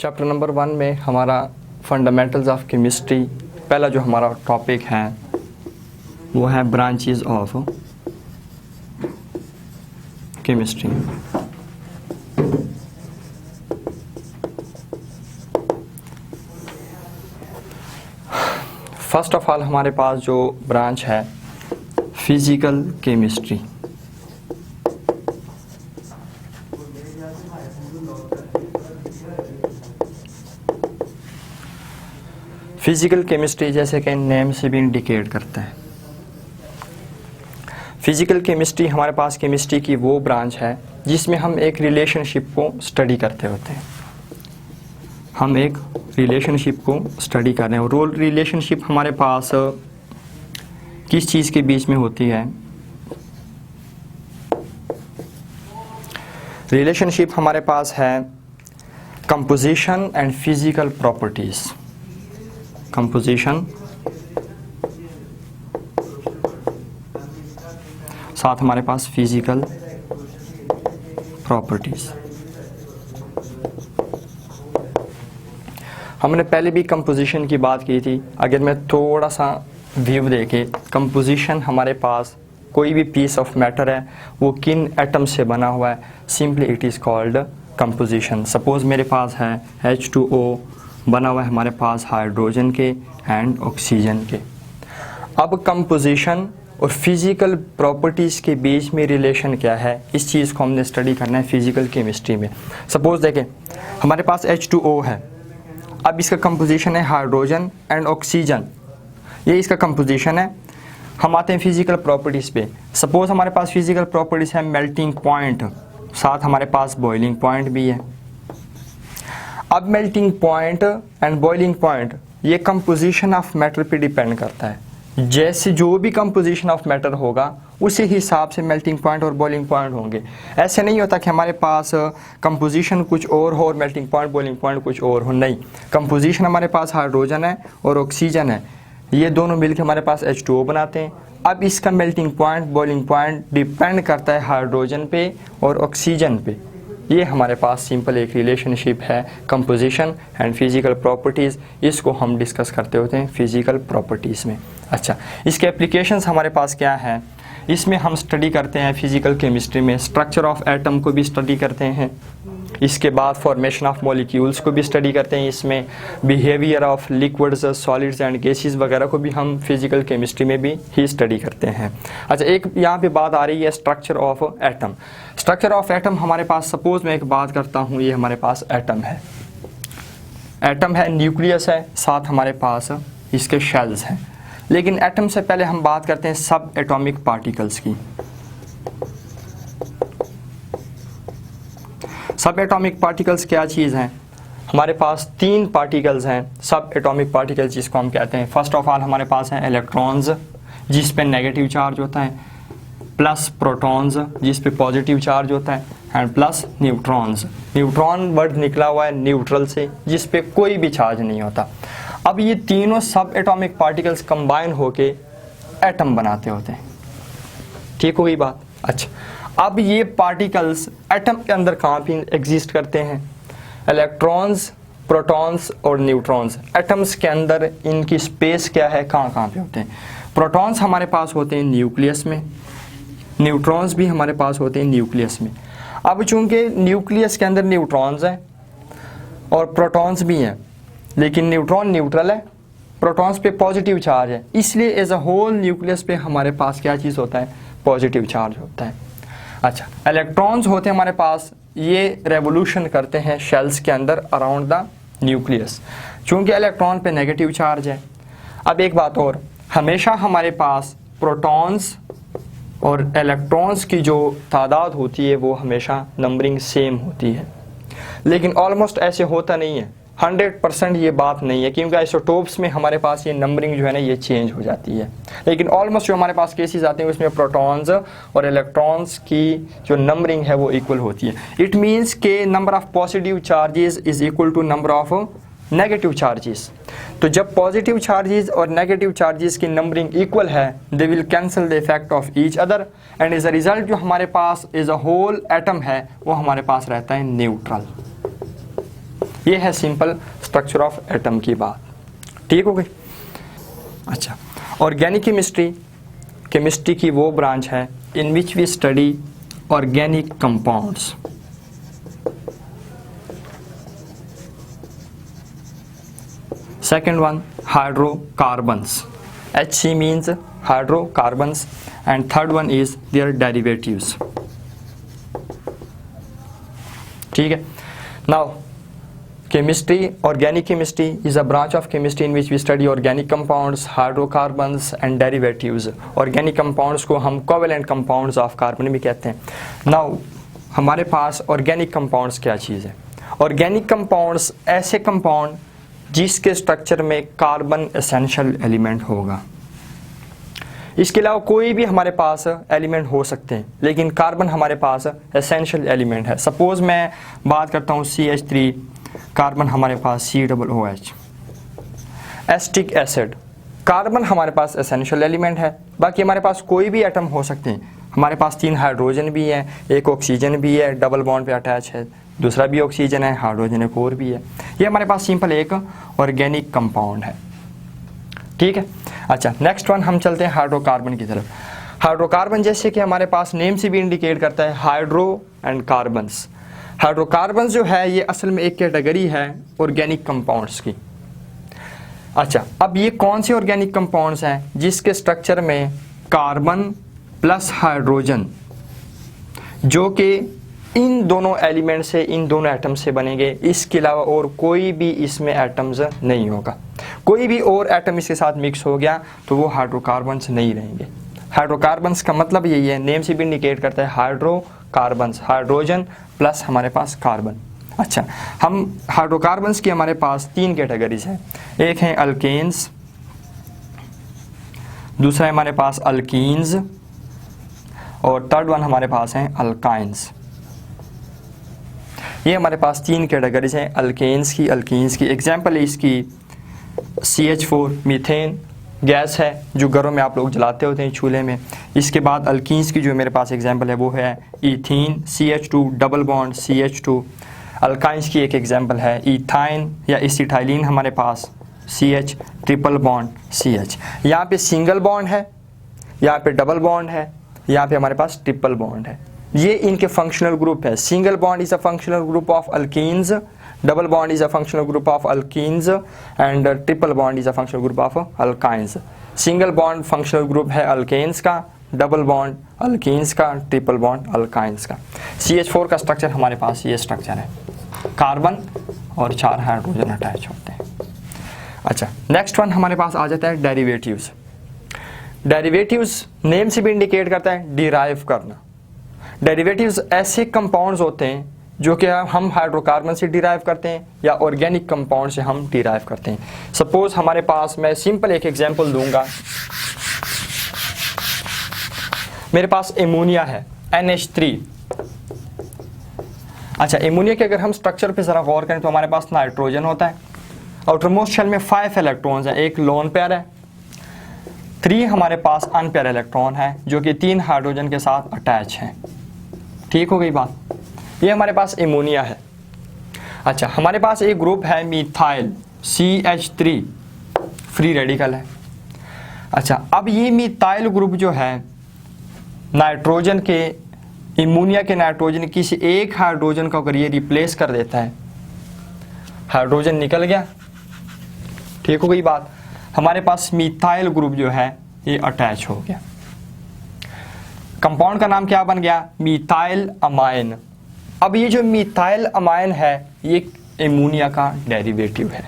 Chapter number 1 में हमारा fundamentals of chemistry पहला जो हमारा टॉपिक है वो है branches of chemistry. First of all हमारे पास जो ब्रांच है फिजिकल केमिस्ट्री। फिजिकल केमिस्ट्री जैसे कि नेम से भी इंडिकेट करता है। फिजिकल केमिस्ट्री हमारे पास केमिस्ट्री की वो ब्रांच है जिसमें हम एक रिलेशनशिप को स्टडी करते होते हैं। हम एक रिलेशनशिप को स्टडी कर रहे हैं और वो रिलेशनशिप हमारे पास किस चीज़ के बीच में होती है? रिलेशनशिप हमारे पास है composition and physical properties. Composition साथ हमारे पास फिजिकल प्रॉपर्टीज। हमने पहले भी कंपोजिशन की बात की थी। अगर मैं थोड़ा सा व्यू देके, कंपोजिशन हमारे पास कोई भी पीस ऑफ मैटर है वो किन एटम से बना हुआ है, simply it is called composition. Suppose मेरे पास है H2O बना हुआ है हमारे पास हाइड्रोजन के एंड ऑक्सीजन के। अब कंपोजिशन और फिजिकल प्रॉपर्टीज़ के बीच में रिलेशन क्या है, इस चीज़ को हमने स्टडी करना है फिजिकल केमिस्ट्री में। सपोज देखें हमारे पास H2O है, अब इसका कंपोजिशन है हाइड्रोजन एंड ऑक्सीजन, ये इसका कंपोजिशन है। हम आते हैं फिजिकल प्रॉपर्टीज़ पे। सपोज हमारे पास फिजिकल प्रॉपर्टीज़ है मेल्टिंग पॉइंट, साथ हमारे पास बॉइलिंग पॉइंट भी है। अब melting point and boiling point ये कंपोजिशन ऑफ मैटर पे डिपेंड करता है। जैसे जो भी कंपोजिशन ऑफ मैटर होगा उसी हिसाब से मेल्टिंग पॉइंट और बॉइलिंग पॉइंट होंगे। ऐसे नहीं होता कि हमारे पास कंपोजिशन कुछ और हो और मेल्टिंग पॉइंट बॉइलिंग पॉइंट कुछ और हो, नहीं। कंपोजिशन हमारे पास हाइड्रोजन है और ऑक्सीजन है, ये दोनों मिलकर हमारे पास H2O बनाते हैं। अब इसका melting point boiling point depend करता है हाइड्रोजन पे और ऑक्सीजन पे। ये हमारे पास सिंपल एक रिलेशनशिप है कंपोजिशन एंड फिजिकल प्रॉपर्टीज़। इसको हम डिस्कस करते होते हैं फिजिकल प्रॉपर्टीज़ में। अच्छा, इसके एप्लीकेशंस हमारे पास क्या है? इसमें हम स्टडी करते हैं फिजिकल केमिस्ट्री में स्ट्रक्चर ऑफ एटम को भी स्टडी करते हैं, इसके बाद फॉर्मेशन ऑफ मॉलिक्यूल्स को भी स्टडी करते हैं, इसमें behaviour of liquids solids and gases वगैरह को भी हम फिजिकल केमिस्ट्री में भी ही स्टडी करते हैं। अच्छा, एक यहाँ पे बात आ रही है structure of atom. Structure of atom हमारे पास, सपोज मैं एक बात करता हूँ, ये हमारे पास एटम है, एटम है, न्यूक्लियस है, साथ हमारे पास इसके शेल्स हैं। लेकिन एटम से पहले हम बात करते हैं सब एटॉमिक पार्टिकल्स की। सब एटॉमिक पार्टिकल्स क्या चीज़ हैं? हमारे पास 3 पार्टिकल्स हैं सब एटॉमिक पार्टिकल्स जिसको हम कहते हैं। फर्स्ट ऑफ ऑल हमारे पास है इलेक्ट्रॉन्स जिस पे नेगेटिव चार्ज होता है, प्लस प्रोटॉन्स जिस पे पॉजिटिव चार्ज होता है, and plus neutrons. Neutron word निकला हुआ है न्यूट्रल से, जिस पे कोई भी चार्ज नहीं होता। अब ये तीनों सब एटॉमिक पार्टिकल्स कंबाइन होके एटम बनाते होते हैं। ठीक हो गई बात? अच्छा, अब ये पार्टिकल्स एटम के अंदर कहाँ पे एग्जिस्ट करते हैं? इलेक्ट्रॉन्स, प्रोटॉन्स और न्यूट्रॉन्स। एटम्स के अंदर इनकी स्पेस क्या है, कहाँ कहाँ पे होते हैं? प्रोटॉन्स हमारे पास होते हैं न्यूक्लियस में, न्यूट्रॉन्स भी हमारे पास होते हैं न्यूक्लियस में। अब चूंकि न्यूक्लियस के अंदर न्यूट्रॉन्स हैं और प्रोटॉन्स भी हैं, लेकिन न्यूट्रॉन न्यूट्रल है, प्रोटॉन्स पे पॉजिटिव चार्ज है, इसलिए एज अ होल न्यूक्लियस पे हमारे पास क्या चीज़ होता है? पॉजिटिव चार्ज होता है। अच्छा, इलेक्ट्रॉन्स होते हैं हमारे पास, ये रेवोल्यूशन करते हैं शेल्स के अंदर अराउंड द न्यूक्लियस, चूँकि इलेक्ट्रॉन पे नेगेटिव चार्ज है। अब एक बात और, हमेशा हमारे पास प्रोटॉन्स और इलेक्ट्रॉन्स की जो तादाद होती है वो हमेशा नंबरिंग सेम होती है, लेकिन ऑलमोस्ट ऐसे होता नहीं है। 100% ये बात नहीं है, क्योंकि आइसोटोप्स में हमारे पास ये नंबरिंग जो है ना ये चेंज हो जाती है। लेकिन ऑलमोस्ट जो हमारे पास केसेस आते हैं उसमें प्रोटॉन्स और इलेक्ट्रॉन्स की जो नंबरिंग है वो इक्वल होती है। इट मीन्स के number of positive charges is equal to number of negative charges. तो जब पॉजिटिव चार्जेस और नेगेटिव चार्जेस की नंबरिंग इक्वल है, they will cancel the effect of each other, and as a result जो हमारे पास as a whole atom है वो हमारे पास रहता है न्यूट्रल। ये है सिंपल स्ट्रक्चर ऑफ एटम की बात। ठीक हो गई। अच्छा, ऑर्गेनिक केमिस्ट्री की वो ब्रांच है in which we study organic compounds. Second one, hydrocarbons. Hc means hydrocarbons, and third one is their derivatives. ठीक है। Now, chemistry, organic chemistry is a branch of chemistry in which we study organic compounds, hydrocarbons and derivatives. Organic compounds को हम covalent compounds of carbon भी कहते हैं। Now, हमारे पास organic compounds क्या चीज़ है? Organic compounds ऐसे compound जिसके स्ट्रक्चर में कार्बन एसेंशियल एलिमेंट होगा। इसके अलावा कोई भी हमारे पास एलिमेंट हो सकते हैं, लेकिन कार्बन हमारे पास एसेंशियल एलिमेंट है। सपोज मैं बात करता हूँ CH3, कार्बन हमारे पास COOH। एसिटिक एसिड, कार्बन हमारे पास एसेंशियल एलिमेंट है। बाकी हमारे पास कोई भी एटम हो सकते हैं। हमारे पास 3 हाइड्रोजन भी है, एक ऑक्सीजन भी है, डबल बॉन्ड पे अटैच है, दूसरा भी ऑक्सीजन है, हाइड्रोजन एक और भी है। ये हमारे पास सिंपल एक ऑर्गेनिक कंपाउंड है। ठीक है। अच्छा, नेक्स्ट वन हम चलते हैं हाइड्रोकार्बन की तरफ। हाइड्रोकार्बन जैसे कि हमारे पास नेम से भी इंडिकेट करता है, हाइड्रो एंड कार्बन्स। हाइड्रोकार्बन्स जो है ये असल में एक कैटेगरी है ऑर्गेनिक कंपाउंड्स की। अच्छा, अब ये कौन से ऑर्गेनिक कंपाउंड्स हैं जिसके स्ट्रक्चर में कार्बन प्लस हाइड्रोजन, जो कि इन दोनों एलिमेंट से, इन दोनों एटम से बनेंगे। इसके अलावा और कोई भी इसमें एटम्स नहीं होगा। कोई भी और एटम इसके साथ मिक्स हो गया तो वो हाइड्रोकार्बन्स नहीं रहेंगे। हाइड्रोकार्बन्स का मतलब यही है, नेम से भी इंडिकेट करता है हाइड्रोकार्बन्स, हाइड्रोजन प्लस हमारे पास कार्बन। अच्छा, हम हाइड्रोकार्बन्स की हमारे पास 3 कैटेगरीज हैं। एक है अल्केन्स, दूसरा है हमारे पास अल्कीन्स, और थर्ड वन हमारे पास है अल्काइंस। ये हमारे पास 3 कैटेगरीज हैं अल्केन्स की, अल्कीन्स की। एग्जाम्पल है इसकी CH4 मीथेन गैस है जो घरों में आप लोग जलाते होते हैं चूल्हे में। इसके बाद अल्कीन्स की जो मेरे पास एग्जाम्पल है वो है ethene, CH2 double bond CH2। Alkynes की एक एग्जाम्पल है ईथाइन या एसिटाइलिन, हमारे पास CH ट्रिपल बॉन्ड CH। यहाँ पे सिंगल बॉन्ड है, यहाँ पे डबल बॉन्ड है, यहाँ पे हमारे पास ट्रिपल बॉन्ड है। ये इनके फंक्शनल ग्रुप है। Single bond is a functional group of alkenes, double bond is a functional group of alkenes and triple bond is a functional group of alkynes. Single bond functional group है alkanes का, double bond alkenes का, triple bond alkynes का। CH4 का structure हमारे पास ये structure है, carbon और 4 hydrogen attach होते हैं। अच्छा, नेक्स्ट वन हमारे पास आ जाता है डेरिवेटिव्स। डेरिवेटिव्स नेम से भी इंडिकेट करता है डिराइव करना। डेरिवेटिव्स ऐसे कंपाउंड्स होते हैं जो कि हम हाइड्रोकार्बन से डिराइव करते हैं या ऑर्गेनिक कंपाउंड से हम डिराइव करते हैं। सपोज हमारे पास, मैं सिंपल एक एग्जांपल दूंगा, मेरे पास एमोनिया है NH3। अच्छा, एमोनिया के अगर हम स्ट्रक्चर पे जरा गौर करें तो हमारे पास नाइट्रोजन होता है, आउटरमोस्ट शेल में 5 इलेक्ट्रॉन्स हैं, एक लोन पेयर है, 3 हमारे पास अनपेयर इलेक्ट्रॉन है जो कि 3 हाइड्रोजन के साथ अटैच हैं। ठीक हो गई बात। ये हमारे पास एमोनिया है। अच्छा, हमारे पास एक ग्रुप है मिथाइल CH3, फ्री रेडिकल है। अच्छा, अब ये मिथाइल ग्रुप जो है नाइट्रोजन के, एमोनिया के नाइट्रोजन किसी एक हाइड्रोजन को अगर ये रिप्लेस कर देता है, हाइड्रोजन निकल गया। ठीक हो गई बात। हमारे पास मिथाइल ग्रुप जो है ये अटैच हो गया। कंपाउंड का नाम क्या बन गया? Methyl amine. अब ये जो मिथाइल अमाइन है ये एमोनिया का डेरिवेटिव है,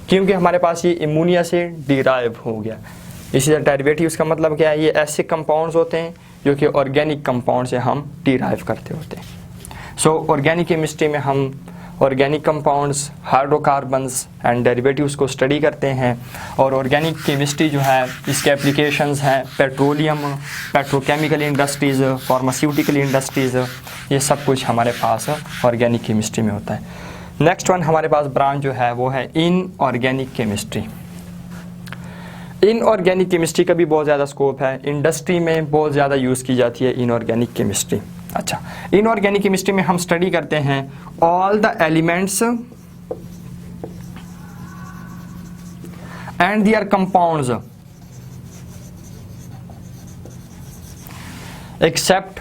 क्योंकि हमारे पास ये एमोनिया से डिराइव हो गया। इसी तरह डेरिवेटिव्स का मतलब क्या है? ये ऐसे कंपाउंड्स होते हैं जो कि ऑर्गेनिक कंपाउंड से हम डिराइव करते होते हैं। सो ऑर्गेनिक केमिस्ट्री में हम organic compounds, hydrocarbons and derivatives को स्टडी करते हैं। और ऑर्गेनिक केमिस्ट्री जो है इसके एप्लीकेशंस हैं petroleum, petrochemical industries, pharmaceutical industries, ये सब कुछ हमारे पास ऑर्गेनिक केमिस्ट्री में होता है। नेक्स्ट वन हमारे पास ब्रांच जो है वो है इनऑर्गेनिक केमिस्ट्री। इनऑर्गेनिक केमिस्ट्री का भी बहुत ज़्यादा स्कोप है, इंडस्ट्री में बहुत ज़्यादा यूज़ की जाती है इनऑर्गेनिक केमिस्ट्री। अच्छा, इनऑर्गेनिक केमिस्ट्री में हम स्टडी करते हैं all the elements and their compounds except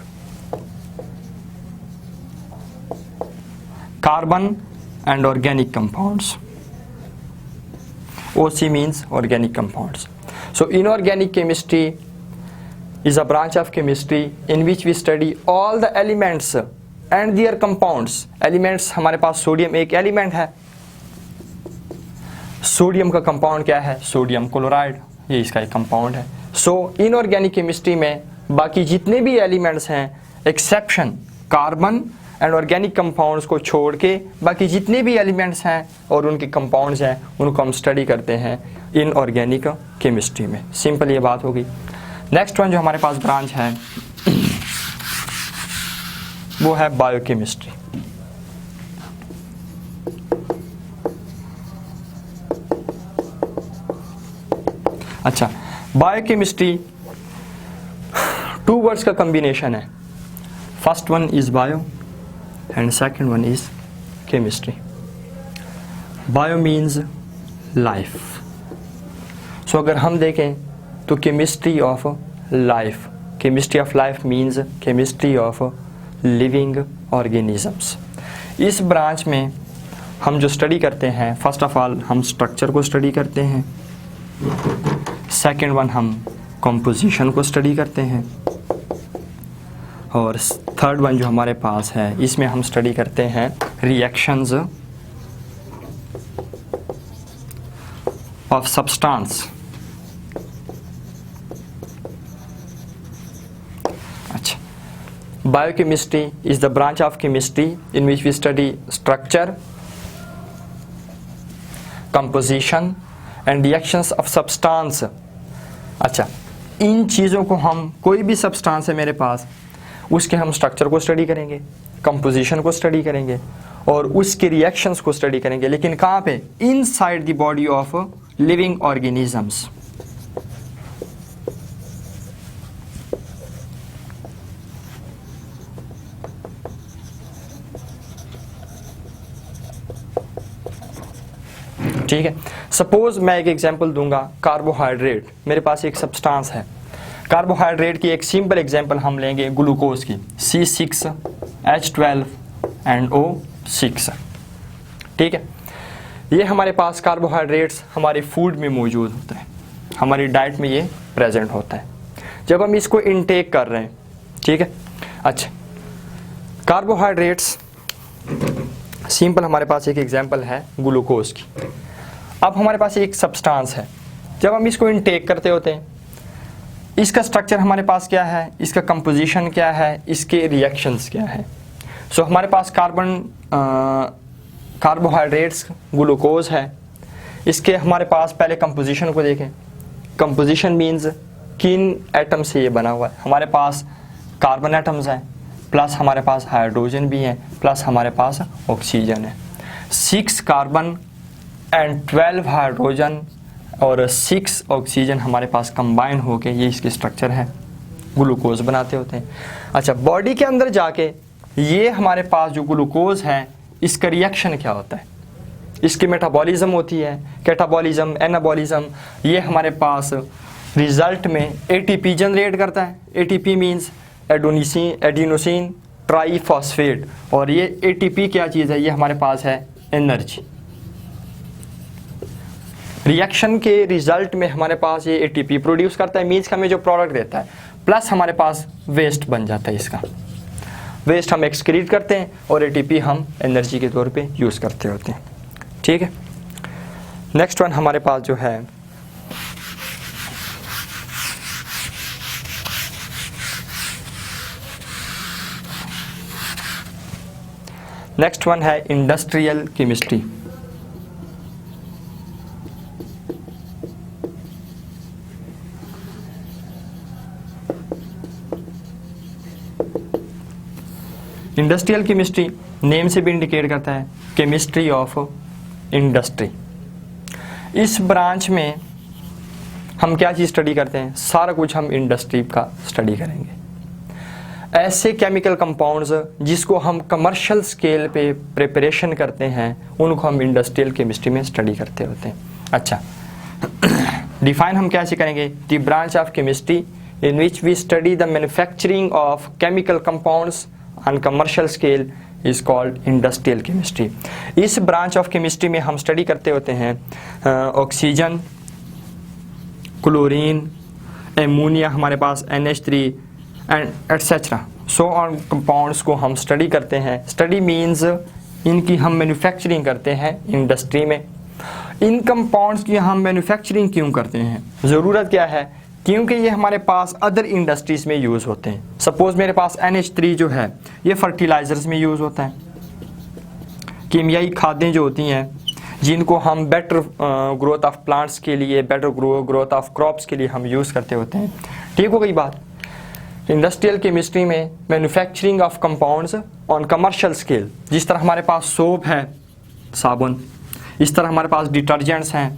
carbon and organic compounds. OC means organic compounds. So inorganic chemistry is a branch of chemistry in which we study all the elements and their compounds. Elements हमारे पास sodium एक element है, sodium का compound क्या है, sodium chloride, ये इसका एक compound है. सो इनऑर्गेनिक केमिस्ट्री में बाकी जितने भी एलिमेंट्स हैं exception carbon and organic compounds को छोड़ के बाकी जितने भी एलिमेंट्स हैं और उनके कंपाउंड्स हैं उनको हम स्टडी करते हैं इनऑर्गेनिक केमिस्ट्री में. सिंपल ये बात होगी. नेक्स्ट वन जो हमारे पास ब्रांच है वो है बायोकेमिस्ट्री. अच्छा, बायोकेमिस्ट्री टू वर्ड्स का कॉम्बिनेशन है. First one is bio and second one is chemistry. Bio means life. So अगर हम देखें तो chemistry of life, chemistry of life means chemistry of living organisms. इस ब्रांच में हम जो स्टडी करते हैं फर्स्ट ऑफ ऑल हम स्ट्रक्चर को स्टडी करते हैं, सेकेंड वन हम कंपोजिशन को स्टडी करते हैं, और थर्ड वन जो हमारे पास है इसमें हम स्टडी करते हैं रिएक्शंस ऑफ सब्सटेंस. अच्छा, biochemistry is the branch of chemistry in which we study structure, composition and reactions of substance. अच्छा, इन चीज़ों को हम कोई भी सब्सटेंस है मेरे पास उसके हम स्ट्रक्चर को स्टडी करेंगे, कंपोजिशन को स्टडी करेंगे और उसके रिएक्शंस को स्टडी करेंगे, लेकिन कहाँ पे, inside the body of living organisms. ठीक है. सपोज मैं एक एग्जांपल दूंगा, कार्बोहाइड्रेट. मेरे पास एक सब्सटेंस है, कार्बोहाइड्रेट की एक सिंपल एग्जांपल हम लेंगे ग्लूकोज की, C6H12NO6. ठीक है, ये हमारे पास कार्बोहाइड्रेट्स हमारे फूड में मौजूद होते हैं, हमारी डाइट में ये प्रेजेंट होता है जब हम इसको इनटेक कर रहे हैं. ठीक है. अच्छा, कार्बोहाइड्रेट्स सिंपल हमारे पास एक एग्जांपल है ग्लूकोज की. अब हमारे पास एक सब्सटेंस है, जब हम इसको इनटेक करते होते हैं इसका स्ट्रक्चर हमारे पास क्या है, इसका कंपोजिशन क्या है, इसके रिएक्शंस क्या है. सो हमारे पास कार्बोहाइड्रेट्स ग्लूकोज है, इसके हमारे पास पहले कंपोजिशन को देखें. कंपोजिशन मींस किन एटम से ये बना हुआ है. हमारे पास कार्बन एटम्स हैं, प्लस हमारे पास हाइड्रोजन भी हैं, प्लस हमारे पास ऑक्सीजन है. 6 कार्बन एंड 12 हाइड्रोजन और 6 ऑक्सीजन हमारे पास कंबाइन होके ये इसके स्ट्रक्चर है, ग्लूकोज बनाते होते हैं. अच्छा, बॉडी के अंदर जाके ये हमारे पास जो ग्लूकोज है इसका रिएक्शन क्या होता है, इसकी मेटाबॉलिज्म होती है, कैटाबॉलिज्म, एनाबॉलिज्म. ये हमारे पास रिजल्ट में ATP जनरेट करता है. ATP मीन्स एडिनोसिन ट्राईफॉस्फेट, और ये ATP क्या चीज़ है, ये हमारे पास है एनर्जी. रिएक्शन के रिजल्ट में हमारे पास ये ATP प्रोड्यूस करता है, मीन्स हमें जो प्रोडक्ट देता है, प्लस हमारे पास वेस्ट बन जाता है. इसका वेस्ट हम एक्सक्रीट करते हैं और ATP हम एनर्जी के तौर पे यूज़ करते होते हैं. ठीक है. नेक्स्ट वन हमारे पास जो है नेक्स्ट वन है industrial chemistry. Industrial chemistry name से भी इंडिकेट करता है केमिस्ट्री ऑफ इंडस्ट्री. इस ब्रांच में हम क्या चीज़ स्टडी करते हैं, सारा कुछ हम इंडस्ट्री का स्टडी करेंगे. ऐसे केमिकल कंपाउंड्स जिसको हम कमर्शियल स्केल पे प्रिपरेशन करते हैं उनको हम इंडस्ट्रियल केमिस्ट्री में स्टडी करते होते हैं। अच्छा, डिफाइन हम कैसे करेंगे? The branch of chemistry in which we study the manufacturing of chemical compounds on commercial scale is called industrial chemistry. इस ब्रांच ऑफ केमिस्ट्री में हम स्टडी करते होते हैं ऑक्सीजन, क्लोरीन, एमोनिया, हमारे पास NH3 and etcetera so on compounds को हम study करते हैं। स्टडी मीन्स इनकी हम मैन्युफैक्चरिंग करते हैं इंडस्ट्री में। इन कंपाउंड्स की हम मैन्युफैक्चरिंग क्यों करते हैं? ज़रूरत क्या है? क्योंकि ये हमारे पास अदर इंडस्ट्रीज़ में यूज़ होते हैं। सपोज़ मेरे पास NH3 जो है ये फर्टिलाइज़र्स में यूज़ होता है, कीमियाई खादें जो होती हैं जिनको हम बेटर ग्रोथ ऑफ प्लांट्स के लिए, बेटर ग्रोथ ऑफ क्रॉप्स के लिए हम यूज़ करते होते हैं। ठीक हो गई बात। इंडस्ट्रियल केमिस्ट्री में manufacturing of compounds on commercial scale, जिस तरह हमारे पास सोप है, साबुन, इस तरह हमारे पास डिटर्जेंट्स हैं,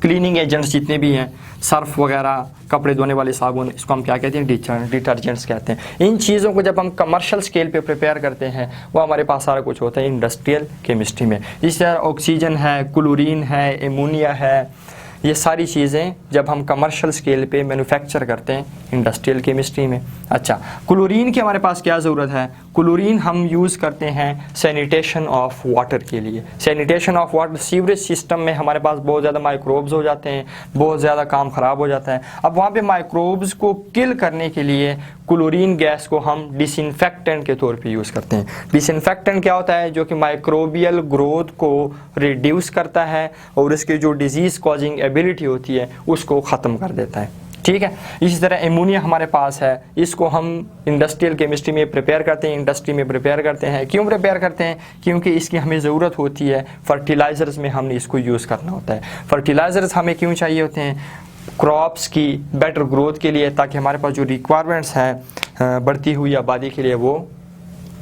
क्लीनिंग एजेंट्स जितने भी हैं, सर्फ वगैरह, कपड़े धोने वाले साबुन, इसको हम क्या कहते हैं? डिटर्जेंट्स कहते हैं। इन चीज़ों को जब हम कमर्शियल स्केल पे प्रिपेयर करते हैं वो हमारे पास सारा कुछ होता है इंडस्ट्रियल केमिस्ट्री में। इस तरह ऑक्सीजन है, क्लोरीन है, एमोनिया है, ये सारी चीज़ें जब हम कमर्शियल स्केल पे मैन्युफैक्चर करते हैं इंडस्ट्रियल केमिस्ट्री में। अच्छा, क्लोरीन की हमारे पास क्या ज़रूरत है? क्लोरीन हम यूज़ करते हैं सैनिटेशन ऑफ वाटर के लिए। Sanitation of water, sewerage system में हमारे पास बहुत ज़्यादा माइक्रोब्स हो जाते हैं, बहुत ज़्यादा काम ख़राब हो जाता है। अब वहाँ पे माइक्रोब्स को किल करने के लिए क्लोरीन गैस को हम डिसइंफेक्टेंट के तौर पे यूज़ करते हैं। डिसइंफेक्टेंट क्या होता है? जो कि माइक्रोबियल ग्रोथ को रिड्यूस करता है और इसकी जो डिजीज़ कॉजिंग एबिलिटी होती है उसको ख़त्म कर देता है। ठीक है। इसी तरह एमोनिया हमारे पास है, इसको हम इंडस्ट्रियल केमिस्ट्री में प्रिपेयर करते हैं, इंडस्ट्री में प्रिपेयर करते हैं। क्यों प्रिपेयर करते हैं? क्योंकि इसकी हमें ज़रूरत होती है, फर्टिलाइज़र्स में हमने इसको यूज़ करना होता है। फर्टिलाइज़र्स हमें क्यों चाहिए होते हैं? क्रॉप्स की बेटर ग्रोथ के लिए, ताकि हमारे पास जो रिक्वायरमेंट्स हैं बढ़ती हुई आबादी के लिए वो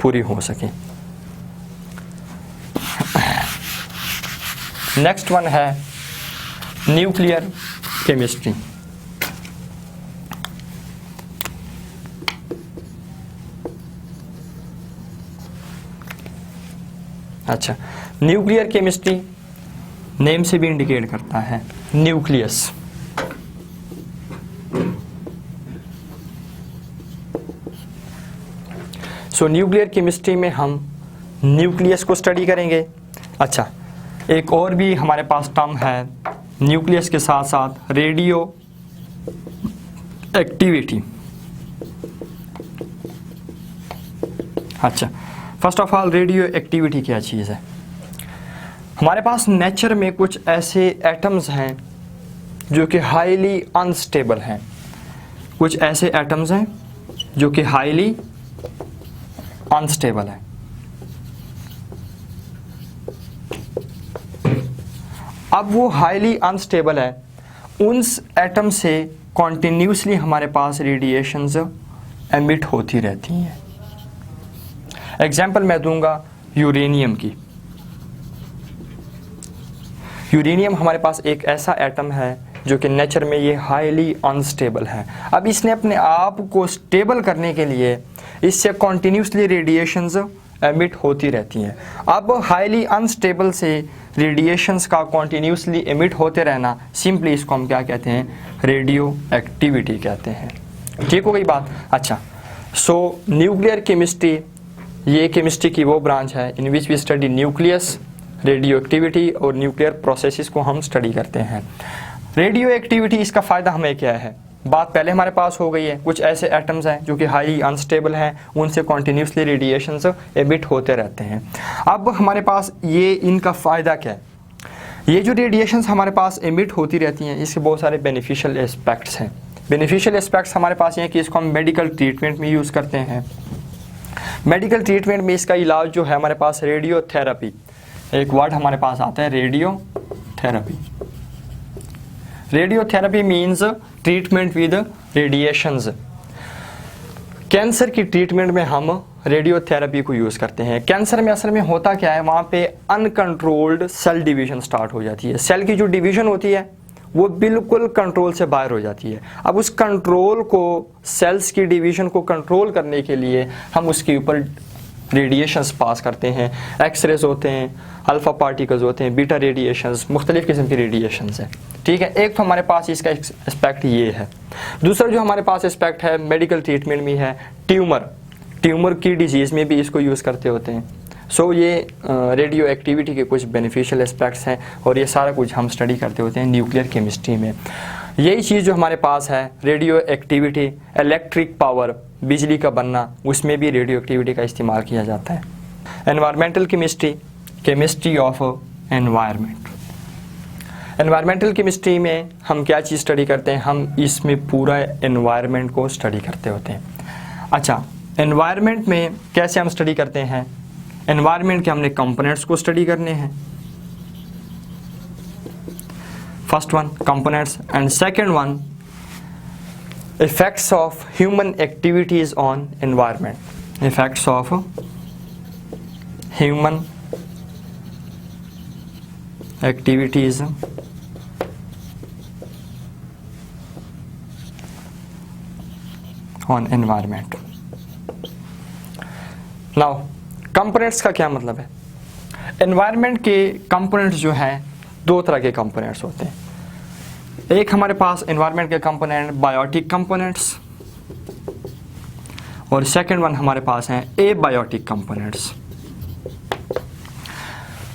पूरी हो सकें। नेक्स्ट वन है न्यूक्लियर केमिस्ट्री। अच्छा, न्यूक्लियर केमिस्ट्री नेम से भी इंडिकेट करता है न्यूक्लियस। सो न्यूक्लियर केमिस्ट्री में हम न्यूक्लियस को स्टडी करेंगे। अच्छा, एक और भी हमारे पास टर्म है न्यूक्लियस के साथ साथ रेडियो एक्टिविटी। अच्छा, first of all radio activity क्या चीज़ है? हमारे पास नेचर में कुछ ऐसे एटम्स हैं जो कि हाईली अनस्टेबल हैं। कुछ ऐसे एटम्स हैं जो कि हाईली अनस्टेबल है। अब वो हाईली अनस्टेबल है, उन एटम से कॉन्टिन्यूसली हमारे पास रेडिएशंस एमिट होती रहती हैं। एग्जाम्पल मैं दूंगा यूरेनियम की। यूरेनियम हमारे पास एक ऐसा एटम है जो कि नेचर में ये हाईली अनस्टेबल है। अब इसने अपने आप को स्टेबल करने के लिए इससे कॉन्टिन्यूसली रेडिएशंस एमिट होती रहती हैं। अब हाईली अनस्टेबल से रेडिएशंस का कॉन्टिन्यूसली एमिट होते रहना, सिंपली इसको हम क्या कहते हैं? रेडियो एक्टिविटी कहते हैं। ठीक हो गई बात। अच्छा, सो न्यूक्लियर केमिस्ट्री ये केमिस्ट्री की वो ब्रांच है in which we study nucleus, radioactivity और न्यूक्लियर प्रोसेसेस को हम स्टडी करते हैं। रेडियो एक्टिविटी, इसका फ़ायदा हमें क्या है? बात पहले हमारे पास हो गई है, कुछ ऐसे एटम्स हैं जो कि हाई अनस्टेबल हैं, उनसे कॉन्टिन्यूसली रेडिएशंस एमिट होते रहते हैं। अब हमारे पास ये इनका फ़ायदा क्या है? ये जो रेडिएशंस हमारे पास एमिट होती रहती हैं, इसके बहुत सारे बेनिफिशियल एस्पेक्ट्स हैं। बेनिफिशियल एस्पेक्ट्स हमारे पास ये हैं कि इसको हम मेडिकल ट्रीटमेंट में यूज़ करते हैं। मेडिकल ट्रीटमेंट में इसका इलाज जो है हमारे पास रेडियोथेरेपी, एक वर्ड हमारे पास आता है radiotherapy. Radiotherapy means treatment with radiations. Cancer की ट्रीटमेंट में हम रेडियोथेरेपी को यूज़ करते हैं। कैंसर में असल में होता क्या है? वहाँ पे अनकंट्रोल्ड सेल डिवीजन स्टार्ट हो जाती है। सेल की जो डिवीजन होती है वो बिल्कुल कंट्रोल से बाहर हो जाती है। अब उस कंट्रोल को, सेल्स की डिवीजन को कंट्रोल करने के लिए हम उसके ऊपर रेडिएशंस पास करते हैं। एक्सरेज होते हैं, अल्फ़ा पार्टिकल्स होते हैं, बीटा रेडिएशंस, मुख्तलिफ़ किस्म की रेडिएशंस हैं। ठीक है, एक तो हमारे पास इसका एस्पेक्ट ये है। दूसरा जो हमारे पास एस्पेक्ट है मेडिकल ट्रीटमेंट में है, ट्यूमर की डिजीज़ में भी इसको यूज़ करते होते हैं। सो ये रेडियो एक्टिविटी के कुछ बेनिफिशियल एस्पेक्ट्स हैं और ये सारा कुछ हम स्टडी करते होते हैं न्यूक्लियर केमिस्ट्री में। यही चीज़ जो हमारे पास है रेडियो एक्टिविटी, इलेक्ट्रिक पावर, बिजली का बनना, उसमें भी रेडियो एक्टिविटी का इस्तेमाल किया जाता है। Environmental chemistry, chemistry of environment. Environmental chemistry में हम क्या चीज़ स्टडी करते हैं, हम इसमें पूरा एनवायरनमेंट को स्टडी करते होते हैं। अच्छा, एनवायरनमेंट में कैसे हम स्टडी करते हैं, एनवायरनमेंट के हमने कंपोनेंट्स को स्टडी करने हैं। First one components and second one effects of human activities on environment. Effects of human activities on environment. Now components का क्या मतलब है? एनवायरनमेंट के कंपोनेंट्स जो हैं, दो तरह के कंपोनेंट्स होते हैं। एक हमारे पास एनवायरनमेंट के कंपोनेंट बायोटिक कंपोनेंट्स और सेकंड वन हमारे पास हैं एबायोटिक कंपोनेंट्स।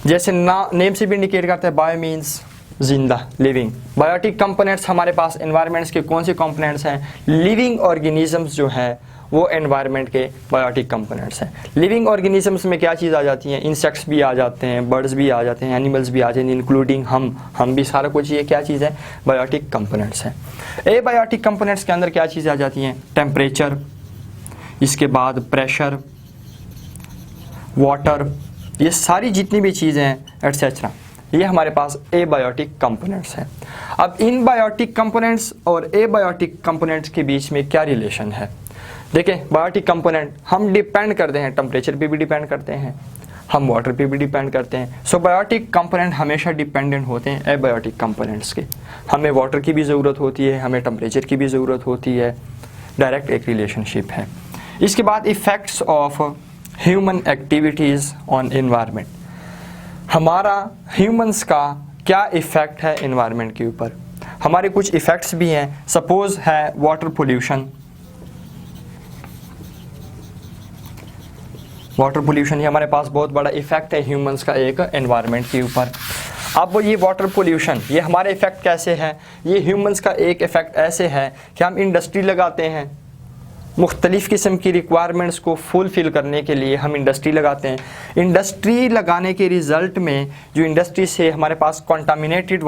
जैसे नेम से भी इंडिकेट करता है, बायो मीन्स जिंदा, लिविंग। बायोटिक कंपोनेंट्स हमारे पास एनवायरनमेंट्स के कौन से कंपोनेंट्स हैं? लिविंग ऑर्गेनिजम्स जो हैं वो एनवायरनमेंट के बायोटिक कंपोनेंट्स हैं। लिविंग ऑर्गेनिजम्स में क्या चीज़ आ जाती हैं? इंसेक्ट्स भी आ जाते हैं, बर्ड्स भी आ जाते हैं, एनिमल्स भी आ जाते हैं, इंक्लूडिंग हम भी, सारा कुछ ये क्या चीज़ है? बायोटिक कंपोनेंट्स हैं। एबायोटिक कंपोनेंट्स के अंदर क्या चीज़ें आ जाती हैं? टेम्परेचर, इसके बाद प्रेशर, वाटर, ये सारी जितनी भी चीज़ें हैं एटसेट्रा, ये हमारे पास एबायोटिक कंपोनेंट्स हैं। अब इन बायोटिक कंपोनेंट्स और एबायोटिक कंपोनेंट्स के बीच में क्या रिलेशन है? देखें, बायोटिक कंपोनेंट हम डिपेंड करते हैं, टेम्परेचर पे भी डिपेंड करते हैं, हम वाटर पे भी डिपेंड करते हैं। सो बायोटिक कंपोनेंट हमेशा डिपेंडेंट होते हैं एबायोटिक कंपोनेंट्स के। हमें वाटर की भी ज़रूरत होती है, हमें टेम्परेचर की भी ज़रूरत होती है, डायरेक्ट एक रिलेशनशिप है। इसके बाद effects of human activities on environment. हमारा ह्यूमंस का क्या इफ़ेक्ट है एनवायरनमेंट के ऊपर? हमारे कुछ इफ़ेक्ट्स भी हैं। सपोज़ है वाटर पोल्यूशन। वाटर पोल्यूशन ये हमारे पास बहुत बड़ा इफ़ेक्ट है ह्यूमंस का एक एनवायरनमेंट के ऊपर। अब ये वाटर पोल्यूशन, ये हमारे इफ़ेक्ट कैसे है? ये ह्यूमंस का एक इफ़ेक्ट ऐसे है कि हम इंडस्ट्री लगाते हैं, मुख्तलिफ़ किस्म की रिक्वायरमेंट्स को फुलफ़िल करने के लिए हम इंडस्ट्री लगाते हैं। इंडस्ट्री लगाने के रिज़ल्ट में जो इंडस्ट्री से हमारे पास कॉन्टामिनेटेड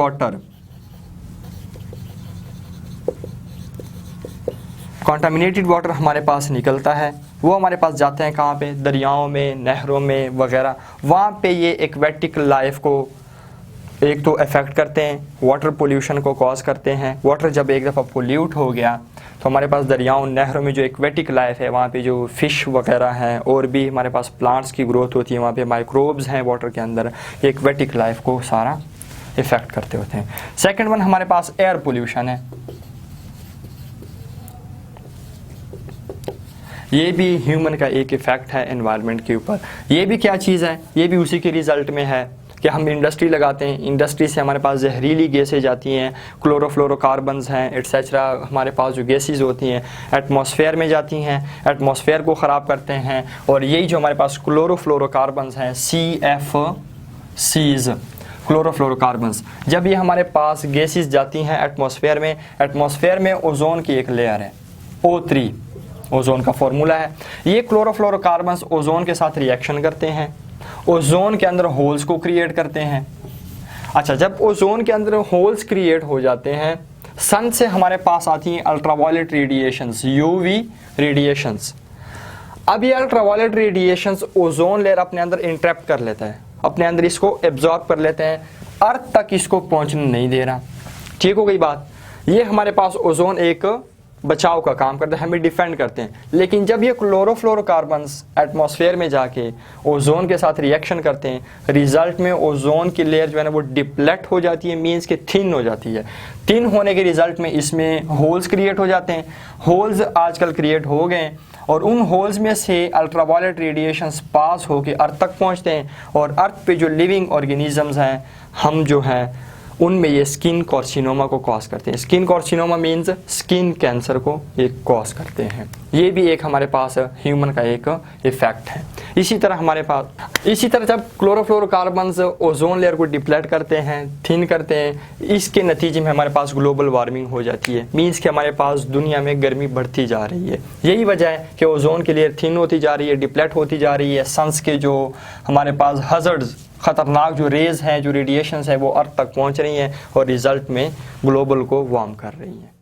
वाटर हमारे पास निकलता है, वो हमारे पास जाते हैं कहाँ पे? दरियाओं में, नहरों में वगैरह। वहाँ पे ये एक्वेटिक लाइफ को एक तो अफेक्ट करते हैं, वाटर पोल्यूशन को कॉज करते हैं। वाटर जब एक दफ़ा पोल्यूट हो गया तो हमारे पास दरियाओं, नहरों में जो एक्वेटिक लाइफ है, वहाँ पे जो फ़िश वगैरह हैं और भी हमारे पास प्लांट्स की ग्रोथ होती है, वहाँ पे माइक्रोब्स हैं वाटर के अंदर, ये एक्वेटिक लाइफ को सारा इफ़ेक्ट करते होते हैं। सेकेंड वन हमारे पास एयर पोल्यूशन है। ये भी ह्यूमन का एक इफ़ेक्ट है एनवायरनमेंट के ऊपर। ये भी क्या चीज़ है? ये भी उसी के रिज़ल्ट में है कि हम इंडस्ट्री लगाते हैं, इंडस्ट्री से हमारे पास जहरीली गैसें जाती हैं, क्लोरोफ्लोरोकार्बन्स हैं एटसेट्रा, हमारे पास जो गैसेस होती हैं एटमॉस्फेयर में जाती हैं, एटमॉस्फेयर को ख़राब करते हैं। और यही जो हमारे पास क्लोरोफ्लोरोकार्बन्स हैं, CFCs, क्लोरोफ्लोरोकार्बन्स, जब ये हमारे पास गैसेस जाती हैं एटमॉस्फेयर में ओजोन की एक लेयर है, O3 ओजोन का फॉर्मूला है। ये क्लोरोफ्लोरोकार्बन्स ओजोन के साथ रिएक्शन करते हैं, ओजोन के अंदर होल्स को क्रिएट करते हैं। अच्छा, जब ओजोन के अंदर होल्स क्रिएट हो जाते हैं, सन से हमारे पास आती हैं अल्ट्रावायलेट रेडिएशंस, UV रेडिएशंस। अब ये अल्ट्रावायलेट रेडिएशंस ओजोन लेयर अपने अंदर इंट्रैप्ट कर लेता है, अपने अंदर इसको एब्जॉर्ब कर लेते हैं, अर्थ तक इसको पहुंचने नहीं दे रहा। ठीक हो गई बात? ये हमारे पास ओजोन एक बचाव का काम करते हैं, हमें डिफेंड करते हैं। लेकिन जब ये क्लोरोफ्लोरोकार्बन्स एटमॉस्फेयर में जाके ओजोन के साथ रिएक्शन करते हैं, रिजल्ट में ओजोन की लेयर जो है ना वो डिप्लेट हो जाती है, मीन्स के थिन हो जाती है। थिन होने के रिजल्ट में इसमें होल्स क्रिएट हो जाते हैं। होल्स आजकल क्रिएट हो गए और उन होल्स में से अल्ट्रावायलेट रेडिएशंस पास होकर अर्थ तक पहुंचते हैं और अर्थ पे जो लिविंग ऑर्गेनिजम्स हैं, हम जो हैं उनमें ये स्किन कार्सिनोमा को कॉज करते हैं। Skin carcinoma means skin cancer को ये कॉज करते हैं। ये भी एक हमारे पास ह्यूमन का एक इफेक्ट है। इसी तरह जब क्लोरोफ्लोरोकार्बन्स ओजोन लेयर को डिप्लेट करते हैं, थिन करते हैं, इसके नतीजे में हमारे पास ग्लोबल वार्मिंग हो जाती है, मीन्स कि हमारे पास दुनिया में गर्मी बढ़ती जा रही है। यही वजह है कि ओजोन की लेयर थिन होती जा रही है, डिप्लेट होती जा रही है। सन्स के जो हमारे पास हज़र्ड्स, ख़तरनाक जो रेज़ हैं, जो रेडिएशंस हैं, वो अर्थ तक पहुंच रही हैं और रिज़ल्ट में ग्लोबल को वार्म कर रही हैं।